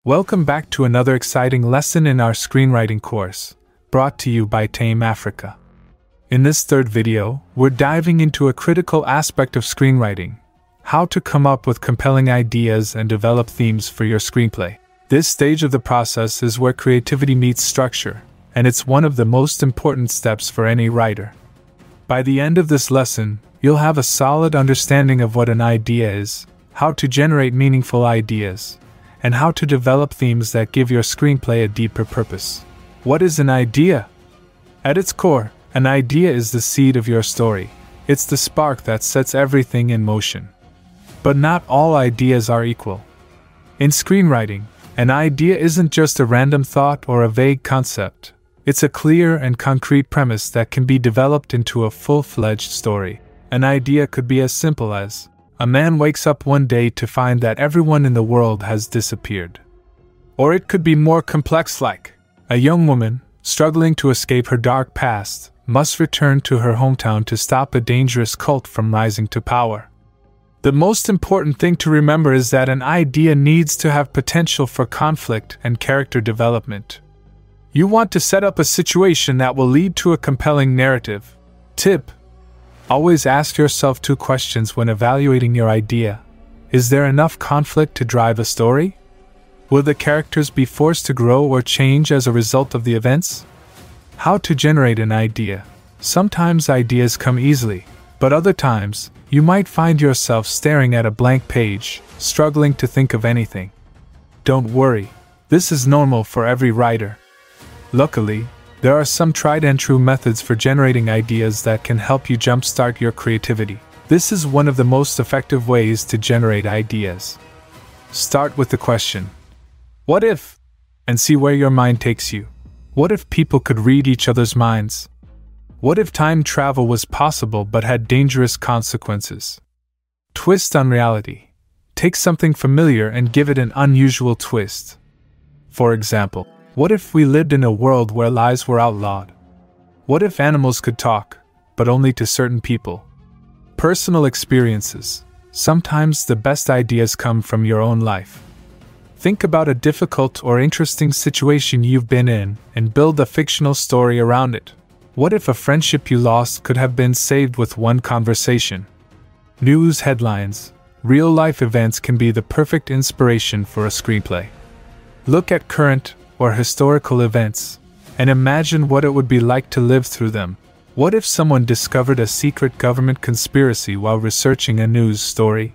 Welcome back to another exciting lesson in our screenwriting course, brought to you by TAIM Africa. In this third video, we're diving into a critical aspect of screenwriting: how to come up with compelling ideas and develop themes for your screenplay. This stage of the process is where creativity meets structure, and it's one of the most important steps for any writer. By the end of this lesson, you'll have a solid understanding of what an idea is, how to generate meaningful ideas, and how to develop themes that give your screenplay a deeper purpose. What is an idea? At its core, an idea is the seed of your story. It's the spark that sets everything in motion. But not all ideas are equal. In screenwriting, an idea isn't just a random thought or a vague concept. It's a clear and concrete premise that can be developed into a full-fledged story. An idea could be as simple as: a man wakes up one day to find that everyone in the world has disappeared. Or it could be more complex, like: a young woman, struggling to escape her dark past, must return to her hometown to stop a dangerous cult from rising to power. The most important thing to remember is that an idea needs to have potential for conflict and character development. You want to set up a situation that will lead to a compelling narrative. Tip: always ask yourself two questions when evaluating your idea. Is there enough conflict to drive a story? Will the characters be forced to grow or change as a result of the events? How to generate an idea. Sometimes ideas come easily, but other times, you might find yourself staring at a blank page, struggling to think of anything. Don't worry, this is normal for every writer. Luckily, there are some tried and true methods for generating ideas that can help you jumpstart your creativity. This is one of the most effective ways to generate ideas. Start with the question, what if? And see where your mind takes you. What if people could read each other's minds? What if time travel was possible but had dangerous consequences? Twist on reality. Take something familiar and give it an unusual twist. For example, what if we lived in a world where lies were outlawed? What if animals could talk, but only to certain people? Personal experiences. Sometimes the best ideas come from your own life. Think about a difficult or interesting situation you've been in and build a fictional story around it. What if a friendship you lost could have been saved with one conversation? News headlines. Real-life events can be the perfect inspiration for a screenplay. Look at current or historical events, and imagine what it would be like to live through them. What if someone discovered a secret government conspiracy while researching a news story?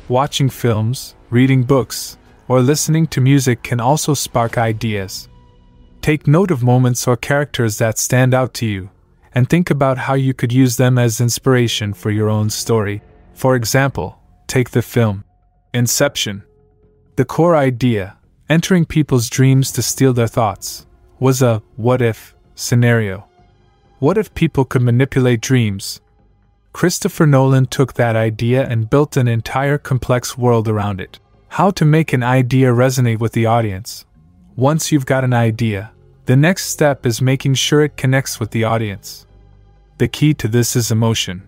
Watching films, reading books, or listening to music can also spark ideas. Take note of moments or characters that stand out to you, and think about how you could use them as inspiration for your own story. For example, take the film Inception. The core idea, entering people's dreams to steal their thoughts, was a what-if scenario. What if people could manipulate dreams? Christopher Nolan took that idea and built an entire complex world around it. How to make an idea resonate with the audience. Once you've got an idea, the next step is making sure it connects with the audience. The key to this is emotion.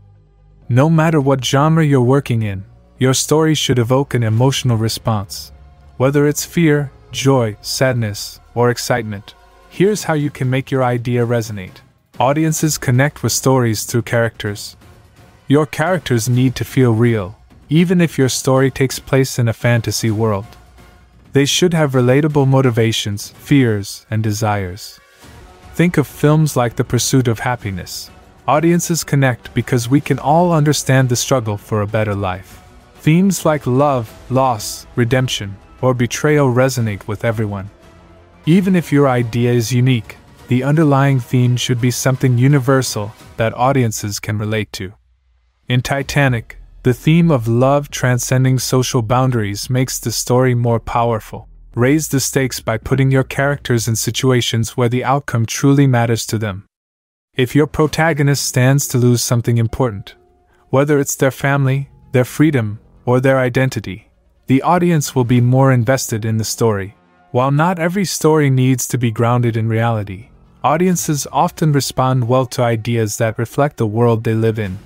No matter what genre you're working in, your story should evoke an emotional response. Whether it's fear, joy, sadness, or excitement, here's how you can make your idea resonate. Audiences connect with stories through characters. Your characters need to feel real, even if your story takes place in a fantasy world. They should have relatable motivations, fears, and desires. Think of films like The Pursuit of Happiness. Audiences connect because we can all understand the struggle for a better life. Themes like love, loss, redemption, or betrayal resonate with everyone. Even if your idea is unique, the underlying theme should be something universal that audiences can relate to. In Titanic, the theme of love transcending social boundaries makes the story more powerful. Raise the stakes by putting your characters in situations where the outcome truly matters to them. If your protagonist stands to lose something important, whether it's their family, their freedom, or their identity, the audience will be more invested in the story. While not every story needs to be grounded in reality, audiences often respond well to ideas that reflect the world they live in.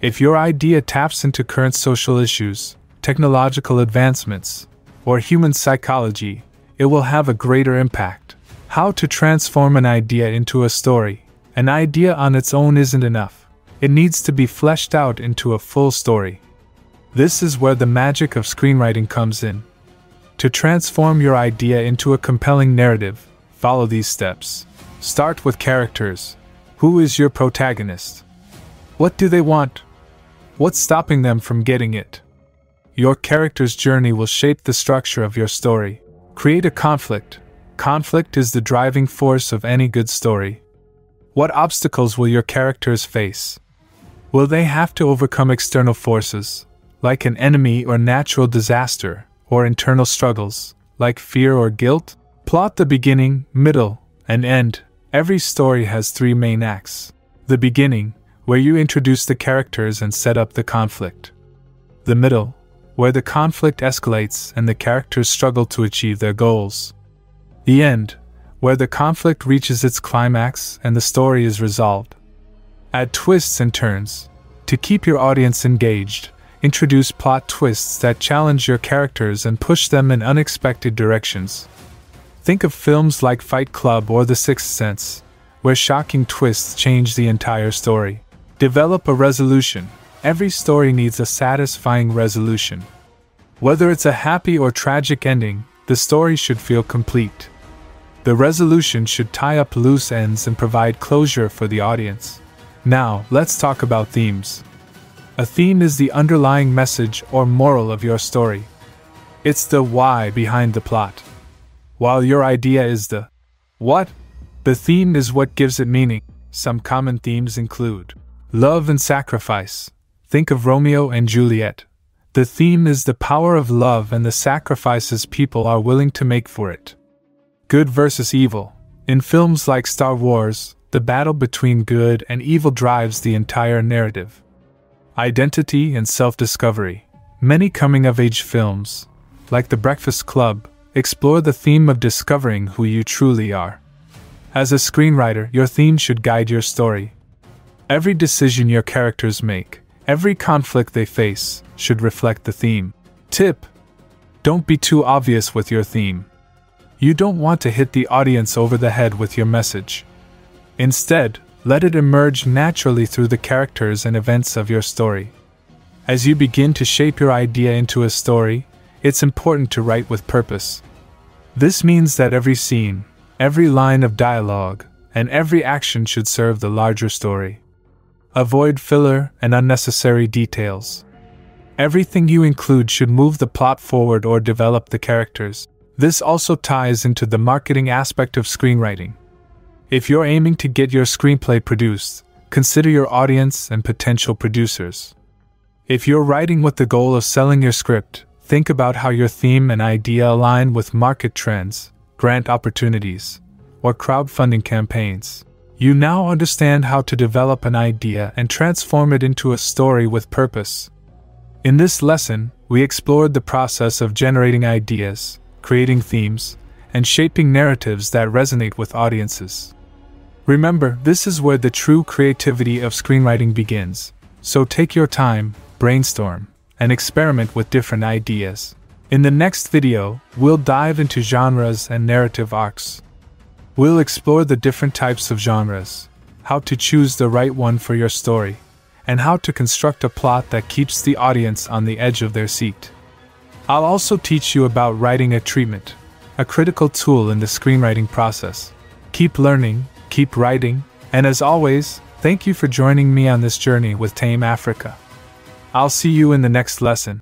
If your idea taps into current social issues, technological advancements, or human psychology, it will have a greater impact. How to transform an idea into a story. An idea on its own isn't enough. It needs to be fleshed out into a full story. This is where the magic of screenwriting comes in. To transform your idea into a compelling narrative, follow these steps. Start with characters. Who is your protagonist? What do they want? What's stopping them from getting it? Your character's journey will shape the structure of your story. Create a conflict. Conflict is the driving force of any good story. What obstacles will your characters face? Will they have to overcome external forces, like an enemy or natural disaster, or internal struggles, like fear or guilt? Plot the beginning, middle, and end. Every story has 3 main acts. The beginning, where you introduce the characters and set up the conflict. The middle, where the conflict escalates and the characters struggle to achieve their goals. The end, where the conflict reaches its climax and the story is resolved. Add twists and turns. To keep your audience engaged, introduce plot twists that challenge your characters and push them in unexpected directions. Think of films like Fight Club or The Sixth Sense, where shocking twists change the entire story. Develop a resolution. Every story needs a satisfying resolution. Whether it's a happy or tragic ending, the story should feel complete. The resolution should tie up loose ends and provide closure for the audience. Now, let's talk about themes. A theme is the underlying message or moral of your story. It's the why behind the plot. While your idea is the what, the theme is what gives it meaning. Some common themes include love and sacrifice. Think of Romeo and Juliet. The theme is the power of love and the sacrifices people are willing to make for it. Good versus evil. In films like Star Wars, the battle between good and evil drives the entire narrative. Identity and self-discovery. Many coming-of-age films, like The Breakfast Club, explore the theme of discovering who you truly are. As a screenwriter, your theme should guide your story. Every decision your characters make, every conflict they face, should reflect the theme. Tip: don't be too obvious with your theme. You don't want to hit the audience over the head with your message. Instead, let it emerge naturally through the characters and events of your story. As you begin to shape your idea into a story, it's important to write with purpose. This means that every scene, every line of dialogue, and every action should serve the larger story. Avoid filler and unnecessary details. Everything you include should move the plot forward or develop the characters. This also ties into the marketing aspect of screenwriting. If you're aiming to get your screenplay produced, consider your audience and potential producers. If you're writing with the goal of selling your script, think about how your theme and idea align with market trends, grant opportunities, or crowdfunding campaigns. You now understand how to develop an idea and transform it into a story with purpose. In this lesson, we explored the process of generating ideas, creating themes, and shaping narratives that resonate with audiences. Remember, this is where the true creativity of screenwriting begins, so take your time, brainstorm, and experiment with different ideas. In the next video, we'll dive into genres and narrative arcs. We'll explore the different types of genres, how to choose the right one for your story, and how to construct a plot that keeps the audience on the edge of their seat. I'll also teach you about writing a treatment, a critical tool in the screenwriting process. Keep learning, keep writing, and as always, thank you for joining me on this journey with TAIM Africa. I'll see you in the next lesson.